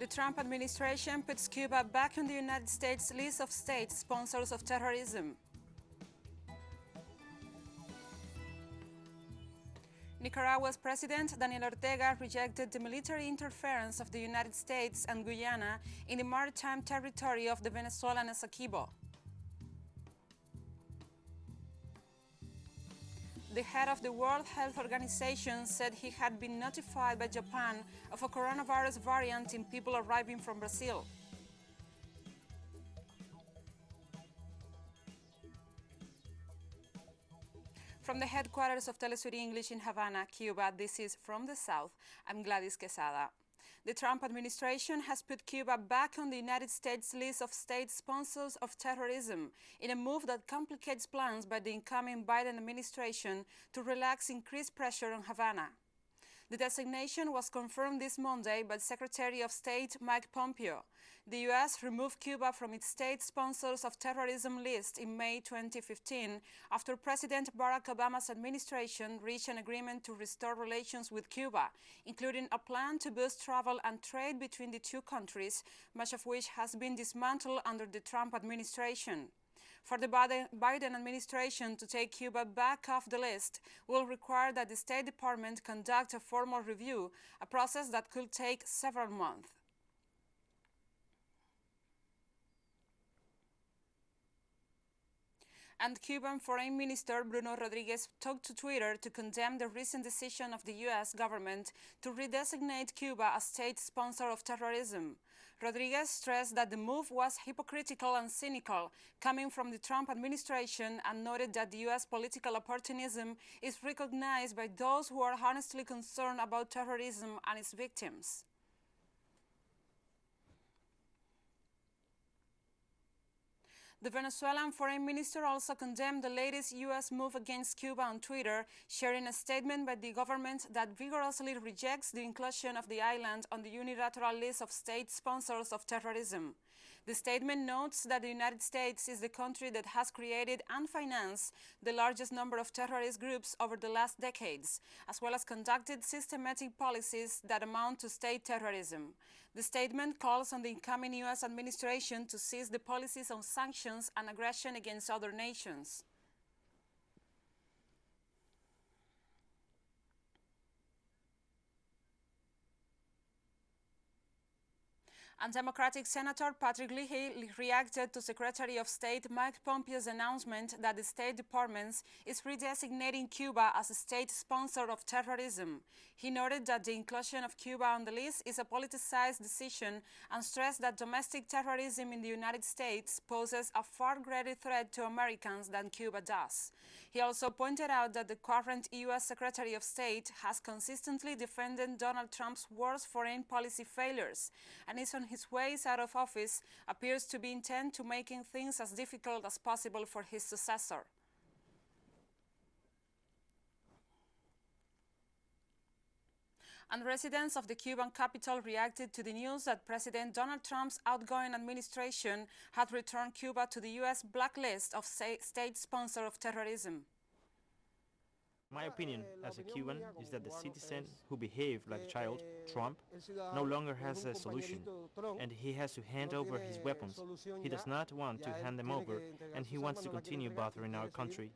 The Trump administration puts Cuba back on the United States list of state sponsors of terrorism. Nicaragua's President Daniel Ortega rejected the military interference of the United States and Guyana in the maritime territory of the Venezuelan Essequibo. The head of the World Health Organization said he had been notified by Japan of a coronavirus variant in people arriving from Brazil. From the headquarters of TeleSUR English in Havana, Cuba, this is From the South. I'm Gladys Quesada. The Trump administration has put Cuba back on the United States list of state sponsors of terrorism in a move that complicates plans by the incoming Biden administration to relax increased pressure on Havana. The designation was confirmed this Monday by Secretary of State Mike Pompeo. The U.S. removed Cuba from its state sponsors of terrorism list in May 2015 after President Barack Obama's administration reached an agreement to restore relations with Cuba, including a plan to boost travel and trade between the two countries, much of which has been dismantled under the Trump administration. For the Biden administration to take Cuba back off the list will require that the State Department conduct a formal review, a process that could take several months. And Cuban Foreign Minister Bruno Rodriguez took to Twitter to condemn the recent decision of the U.S. government to redesignate Cuba as state sponsor of terrorism. Rodriguez stressed that the move was hypocritical and cynical, coming from the Trump administration, and noted that the U.S. political opportunism is recognized by those who are honestly concerned about terrorism and its victims. The Venezuelan foreign minister also condemned the latest U.S. move against Cuba on Twitter, sharing a statement by the government that vigorously rejects the inclusion of the island on the unilateral list of state sponsors of terrorism. The statement notes that the United States is the country that has created and financed the largest number of terrorist groups over the last decades, as well as conducted systematic policies that amount to state terrorism. The statement calls on the incoming U.S. administration to cease the policies on sanctions and aggression against other nations. And Democratic Senator Patrick Leahy reacted to Secretary of State Mike Pompeo's announcement that the State Department is redesignating Cuba as a state sponsor of terrorism. He noted that the inclusion of Cuba on the list is a politicized decision and stressed that domestic terrorism in the United States poses a far greater threat to Americans than Cuba does. He also pointed out that the current U.S. Secretary of State has consistently defended Donald Trump's worst foreign policy failures and is on his ways out of office, appears to be intent to making things as difficult as possible for his successor. And residents of the Cuban capital reacted to the news that President Donald Trump's outgoing administration had returned Cuba to the U.S. blacklist of state sponsor of terrorism. My opinion as a Cuban is that the citizen who behaved like a child, Trump, no longer has a solution, and he has to hand over his weapons. He does not want to hand them over, and he wants to continue bothering our country.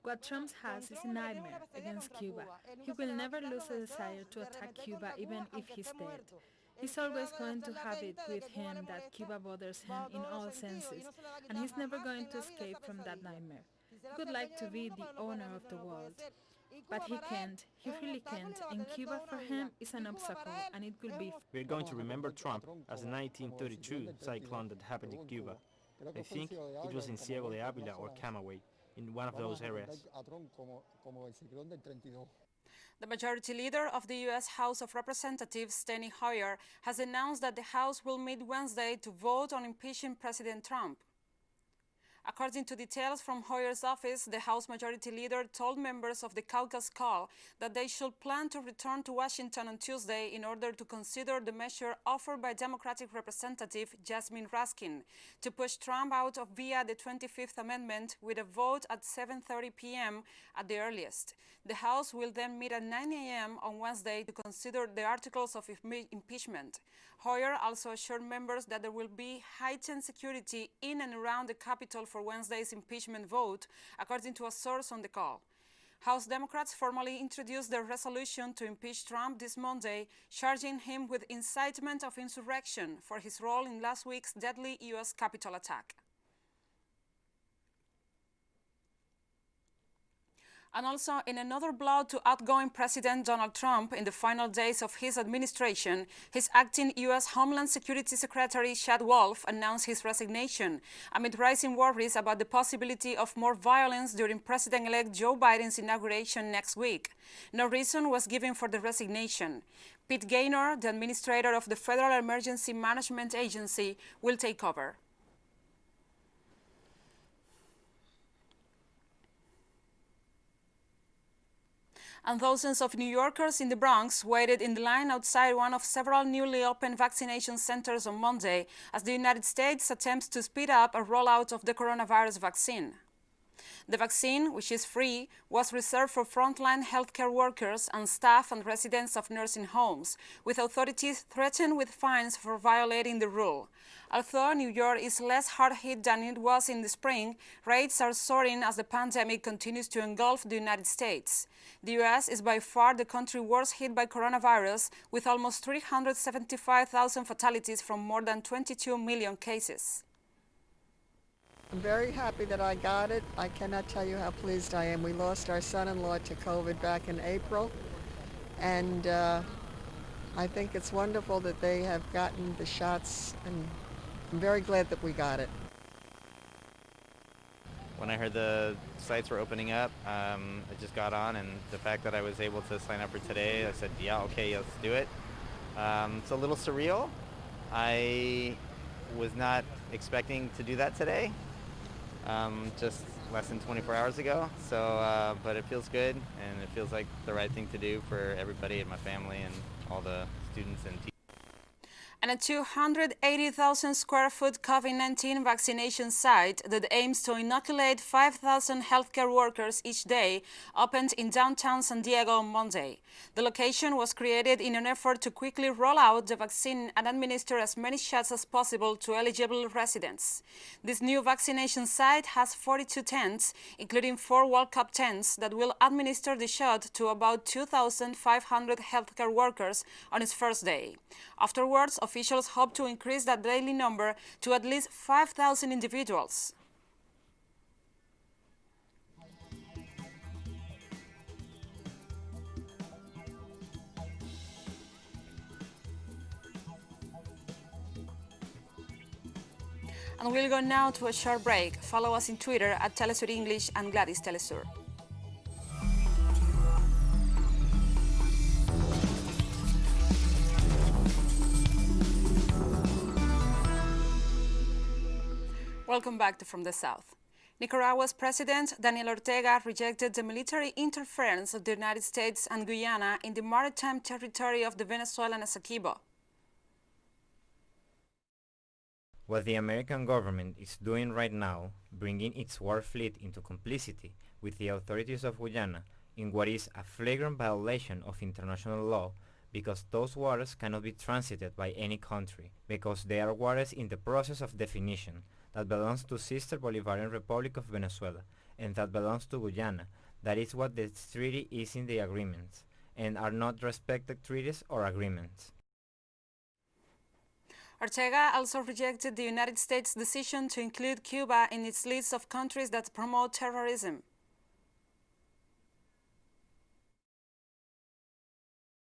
What Trump has is a nightmare against Cuba. He will never lose a desire to attack Cuba even if he's dead. He's always going to have it with him that Cuba bothers him in all senses, and he's never going to escape from that nightmare. He would like to be the owner of the world, but he can't. He really can't, and Cuba for him is an obstacle, and it will be. We're going to remember Trump as the 1932 cyclone that happened in Cuba. I think it was in Ciego de Ávila or Camagüey, in one of those areas. The majority leader of the U.S. House of Representatives, Steny Hoyer, has announced that the House will meet Wednesday to vote on impeaching President Trump. According to details from Hoyer's office, the House Majority Leader told members of the caucus call that they should plan to return to Washington on Tuesday in order to consider the measure offered by Democratic Representative Jasmine Raskin to push Trump out of via the 25th Amendment with a vote at 7:30 p.m. at the earliest. The House will then meet at 9 a.m. on Wednesday to consider the articles of impeachment. Hoyer also assured members that there will be heightened security in and around the Capitol for Wednesday's impeachment vote, according to a source on the call. House Democrats formally introduced their resolution to impeach Trump this Monday, charging him with incitement of insurrection for his role in last week's deadly U.S. Capitol attack. And also, in another blow to outgoing President Donald Trump in the final days of his administration, his acting U.S. Homeland Security Secretary Chad Wolf announced his resignation amid rising worries about the possibility of more violence during President-elect Joe Biden's inauguration next week. No reason was given for the resignation. Pete Gaynor, the administrator of the Federal Emergency Management Agency, will take over. And thousands of New Yorkers in the Bronx waited in the line outside one of several newly opened vaccination centers on Monday as the United States attempts to speed up a rollout of the coronavirus vaccine. The vaccine, which is free, was reserved for frontline healthcare workers and staff and residents of nursing homes, with authorities threatened with fines for violating the rule. Although New York is less hard hit than it was in the spring, rates are soaring as the pandemic continues to engulf the United States. The U.S. is by far the country worst hit by coronavirus, with almost 375,000 fatalities from more than 22 million cases. I'm very happy that I got it. I cannot tell you how pleased I am. We lost our son-in-law to COVID back in April, and I think it's wonderful that they have gotten the shots, and I'm very glad that we got it. When I heard the sites were opening up, I just got on, and the fact that I was able to sign up for today, I said, yeah, okay, let's do it. It's a little surreal. I was not expecting to do that today, just less than 24 hours ago. So, but it feels good, and it feels like the right thing to do for everybody and my family and all the students and teachers. And a 280,000 square foot COVID-19 vaccination site that aims to inoculate 5,000 healthcare workers each day opened in downtown San Diego on Monday. The location was created in an effort to quickly roll out the vaccine and administer as many shots as possible to eligible residents. This new vaccination site has 42 tents, including 4 World Cup tents, that will administer the shot to about 2,500 healthcare workers on its first day. Afterwards, officials hope to increase that daily number to at least 5,000 individuals. And we'll go now to a short break. Follow us in Twitter at TeleSUR English and Gladys TeleSUR. Welcome back to From the South. Nicaragua's President Daniel Ortega rejected the military interference of the United States and Guyana in the maritime territory of the Venezuelan Essequibo. What the American government is doing right now, bringing its war fleet into complicity with the authorities of Guyana in what is a flagrant violation of international law, because those waters cannot be transited by any country, because they are waters in the process of definition that belongs to Sister Bolivarian Republic of Venezuela and that belongs to Guyana. That is what the treaty is in the agreements, and are not respected treaties or agreements. Ortega also rejected the United States' decision to include Cuba in its list of countries that promote terrorism.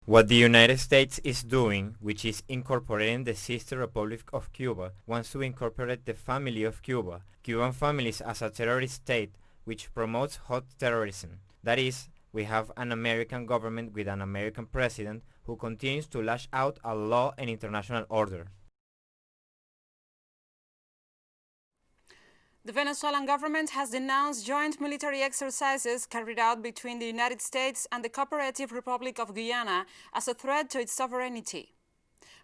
What the United States is doing, which is incorporating the sister Republic of Cuba, wants to incorporate the family of Cuba, Cuban families, as a terrorist state which promotes hot terrorism. That is, we have an American government with an American president who continues to lash out a law and international order. The Venezuelan government has denounced joint military exercises carried out between the United States and the Cooperative Republic of Guyana as a threat to its sovereignty.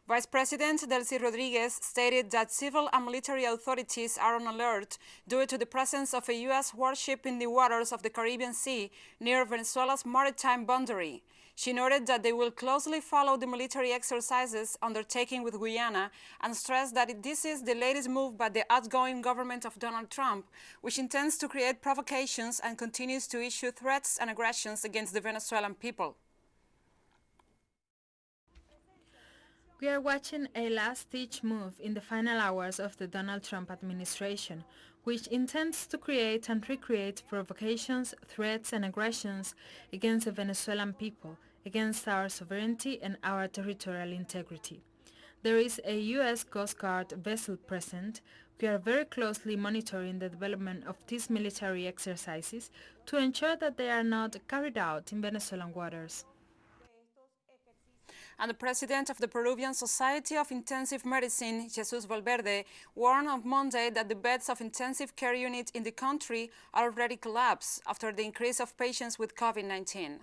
Vice President Delcy Rodriguez stated that civil and military authorities are on alert due to the presence of a U.S. warship in the waters of the Caribbean Sea near Venezuela's maritime boundary. She noted that they will closely follow the military exercises undertaken with Guyana and stressed that this is the latest move by the outgoing government of Donald Trump, which intends to create provocations and continues to issue threats and aggressions against the Venezuelan people. We are watching a last-ditch move in the final hours of the Donald Trump administration, which intends to create and recreate provocations, threats and aggressions against the Venezuelan people, against our sovereignty and our territorial integrity. There is a U.S. Coast Guard vessel present. We are very closely monitoring the development of these military exercises to ensure that they are not carried out in Venezuelan waters. And the president of the Peruvian Society of Intensive Medicine, Jesus Valverde, warned on Monday that the beds of intensive care units in the country are already collapsed after the increase of patients with COVID-19.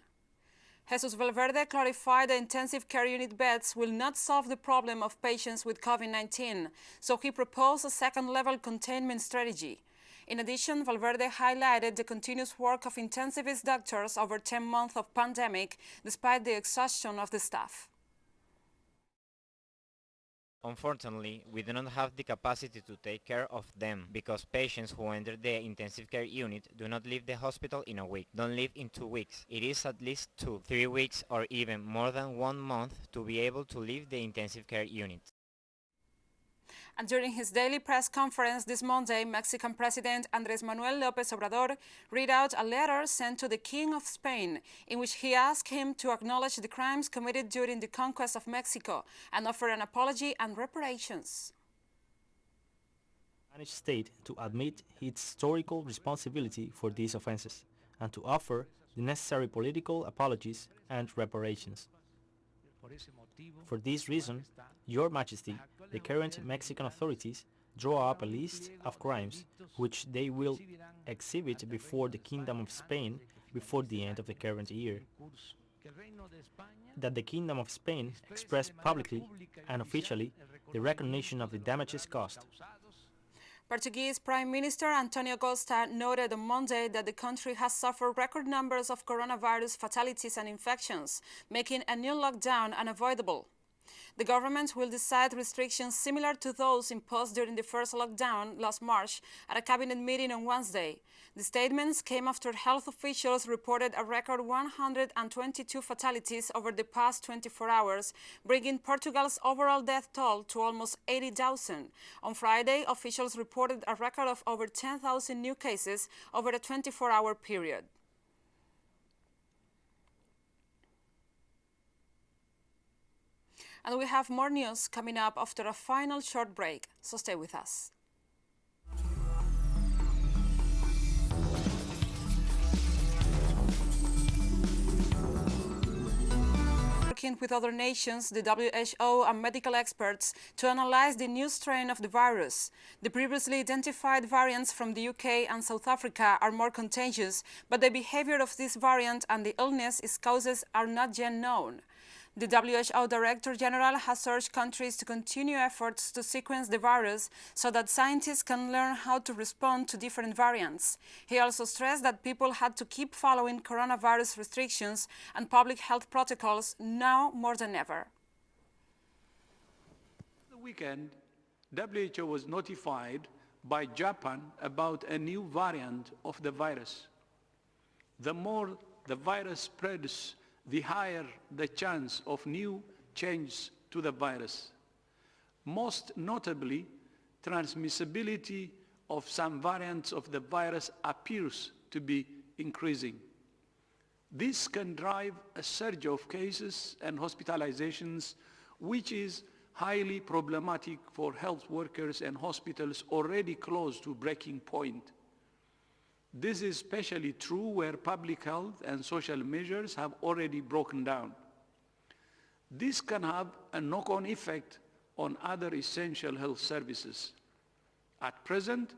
Jesus Valverde clarified that intensive care unit beds will not solve the problem of patients with COVID-19, so he proposed a second-level containment strategy. In addition, Valverde highlighted the continuous work of intensivist doctors over 10 months of pandemic, despite the exhaustion of the staff. Unfortunately, we do not have the capacity to take care of them because patients who enter the intensive care unit do not leave the hospital in a week, don't leave in 2 weeks. It is at least 2, 3 weeks or even more than 1 month to be able to leave the intensive care unit. And during his daily press conference this Monday, Mexican President Andrés Manuel López Obrador read out a letter sent to the King of Spain in which he asked him to acknowledge the crimes committed during the conquest of Mexico and offer an apology and reparations. The Spanish state to admit its historical responsibility for these offenses and to offer the necessary political apologies and reparations. For this reason, Your Majesty, the current Mexican authorities draw up a list of crimes which they will exhibit before the Kingdom of Spain before the end of the current year. That the Kingdom of Spain express publicly and officially the recognition of the damages caused. Portuguese Prime Minister Antonio Costa noted on Monday that the country has suffered record numbers of coronavirus fatalities and infections, making a new lockdown unavoidable. The government will decide restrictions similar to those imposed during the first lockdown last March at a cabinet meeting on Wednesday. The statements came after health officials reported a record 122 fatalities over the past 24 hours, bringing Portugal's overall death toll to almost 80,000. On Friday, officials reported a record of over 10,000 new cases over a 24-hour period. And we have more news coming up after a final short break, so stay with us. Working with other nations, the WHO and medical experts to analyze the new strain of the virus. The previously identified variants from the UK and South Africa are more contagious, but the behavior of this variant and the illness its causes are not yet known. The WHO Director General has urged countries to continue efforts to sequence the virus so that scientists can learn how to respond to different variants. He also stressed that people had to keep following coronavirus restrictions and public health protocols now more than ever. The weekend, WHO was notified by Japan about a new variant of the virus. The more the virus spreads, the higher the chance of new changes to the virus. Most notably, transmissibility of some variants of the virus appears to be increasing. This can drive a surge of cases and hospitalizations, which is highly problematic for health workers and hospitals already close to breaking point. This is especially true where public health and social measures have already broken down. This can have a knock-on effect on other essential health services. At present,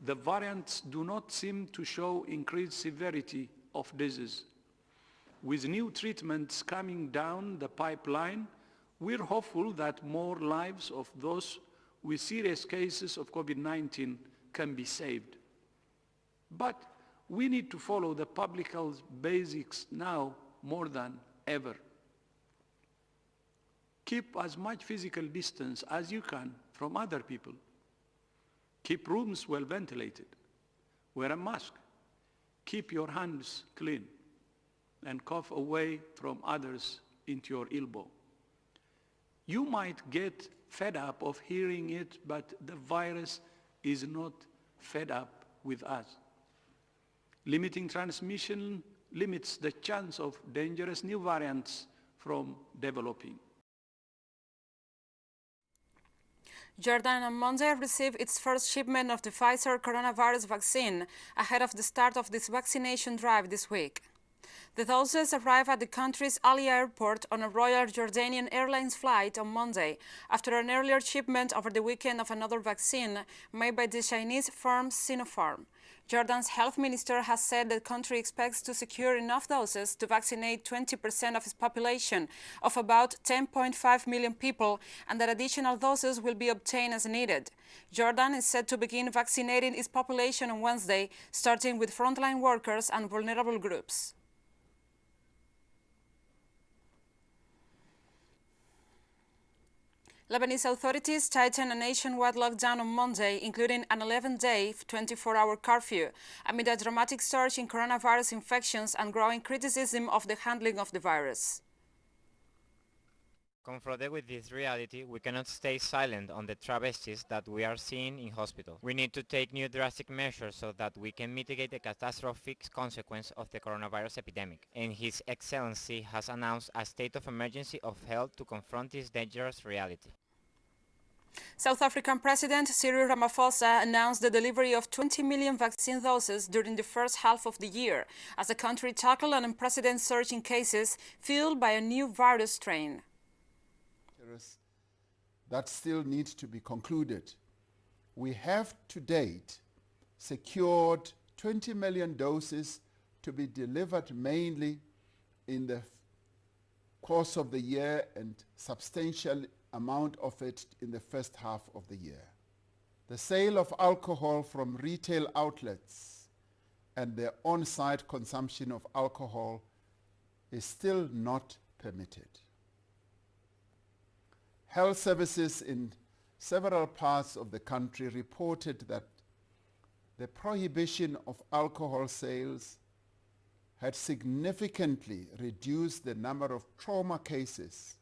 the variants do not seem to show increased severity of disease. With new treatments coming down the pipeline, we're hopeful that more lives of those with serious cases of COVID-19 can be saved. But we need to follow the public health basics now more than ever. Keep as much physical distance as you can from other people. Keep rooms well ventilated. Wear a mask. Keep your hands clean. And cough away from others into your elbow. You might get fed up of hearing it, but the virus is not fed up with us. Limiting transmission limits the chance of dangerous new variants from developing. Jordan on Monday received its first shipment of the Pfizer coronavirus vaccine ahead of the start of this vaccination drive this week. The doses arrived at the country's Ali airport on a Royal Jordanian Airlines flight on Monday after an earlier shipment over the weekend of another vaccine made by the Chinese firm Sinopharm. Jordan's health minister has said the country expects to secure enough doses to vaccinate 20% of its population of about 10.5 million people, and that additional doses will be obtained as needed. Jordan is set to begin vaccinating its population on Wednesday, starting with frontline workers and vulnerable groups. Lebanese authorities tightened a nationwide lockdown on Monday, including an 11-day, 24-hour curfew, amid a dramatic surge in coronavirus infections and growing criticism of the handling of the virus. Confronted with this reality, we cannot stay silent on the travesties that we are seeing in hospitals. We need to take new drastic measures so that we can mitigate the catastrophic consequence of the coronavirus epidemic. And His Excellency has announced a state of emergency of health to confront this dangerous reality. South African President Cyril Ramaphosa announced the delivery of 20 million vaccine doses during the first half of the year, as the country tackled an unprecedented surge in cases fueled by a new virus strain. That still needs to be concluded. We have to date secured 20 million doses to be delivered mainly in the course of the year and substantial amount of it in the first half of the year. The sale of alcohol from retail outlets and the on-site consumption of alcohol is still not permitted. Health services in several parts of the country reported that the prohibition of alcohol sales had significantly reduced the number of trauma cases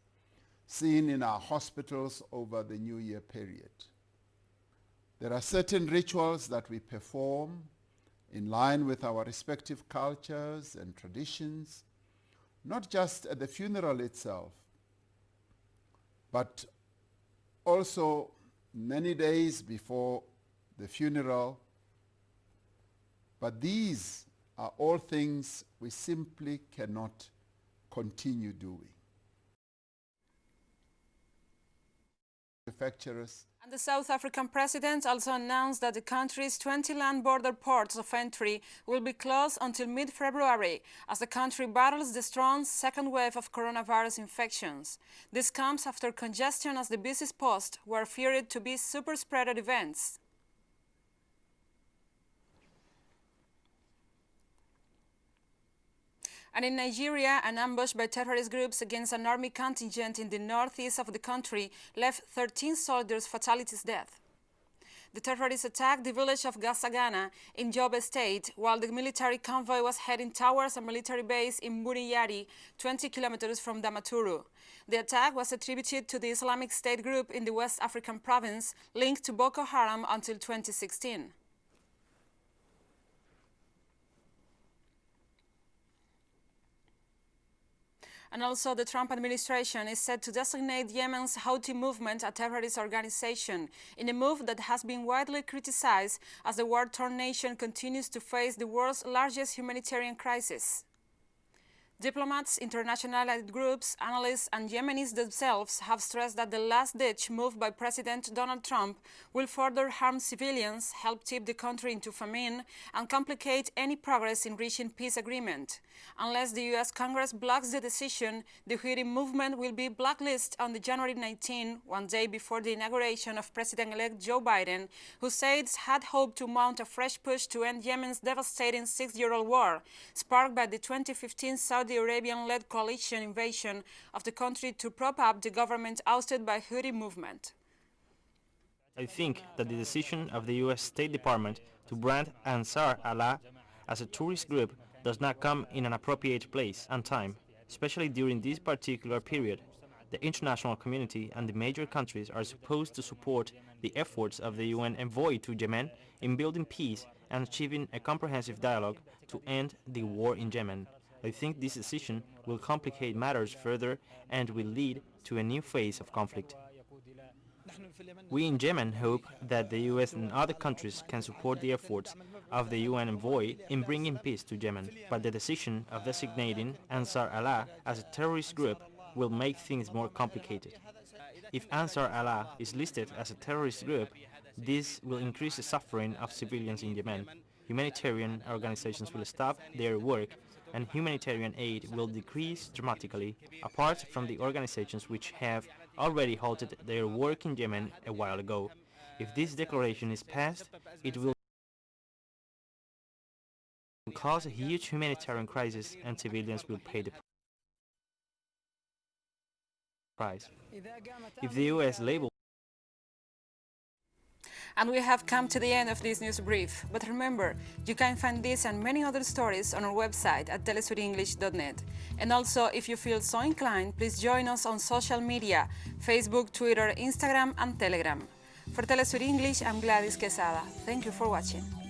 seen in our hospitals over the New Year period. There are certain rituals that we perform in line with our respective cultures and traditions, not just at the funeral itself, but also many days before the funeral. But these are all things we simply cannot continue doing. Manufacturers. And the South African president also announced that the country's 20 land border ports of entry will be closed until mid-February as the country battles the strong second wave of coronavirus infections. This comes after congestion as the busiest posts were feared to be super-spreader events. And in Nigeria, an ambush by terrorist groups against an army contingent in the northeast of the country left 13 soldiers' fatalities death. The terrorists attacked the village of Gasagana in Yobe State while the military convoy was heading towards a military base in Buniyari, 20 kilometers from Damaturu. The attack was attributed to the Islamic State group in the West African province linked to Boko Haram until 2016. And also the Trump administration is set to designate Yemen's Houthi movement a terrorist organization, in a move that has been widely criticized as the war-torn nation continues to face the world's largest humanitarian crisis. Diplomats, international aid groups, analysts, and Yemenis themselves have stressed that the last-ditch move by President Donald Trump will further harm civilians, help tip the country into famine, and complicate any progress in reaching peace agreement. Unless the U.S. Congress blocks the decision, the Houthi movement will be blacklisted on the January 19, one day before the inauguration of President-elect Joe Biden, who said had hoped to mount a fresh push to end Yemen's devastating six-year-old war, sparked by the 2015 Saudi Arabian-led coalition invasion of the country to prop up the government ousted by Houthi movement. I think that the decision of the U.S. State Department to brand Ansar Allah as a terrorist group does not come in an appropriate place and time, especially during this particular period. The international community and the major countries are supposed to support the efforts of the UN envoy to Yemen in building peace and achieving a comprehensive dialogue to end the war in Yemen. I think this decision will complicate matters further and will lead to a new phase of conflict. We in Yemen hope that the US and other countries can support the efforts of the UN envoy in bringing peace to Yemen, but the decision of designating Ansar Allah as a terrorist group will make things more complicated. If Ansar Allah is listed as a terrorist group, this will increase the suffering of civilians in Yemen. Humanitarian organizations will stop their work and humanitarian aid will decrease dramatically, apart from the organizations which have already halted their work in Yemen a while ago. If this declaration is passed, it will cause a huge humanitarian crisis and civilians will pay the price. If the US label And we have come to the end of this news brief. But remember, you can find this and many other stories on our website at telesurenglish.net. And also, if you feel so inclined, please join us on social media, Facebook, Twitter, Instagram, and Telegram. For TeleSUR English, I'm Gladys Quesada. Thank you for watching.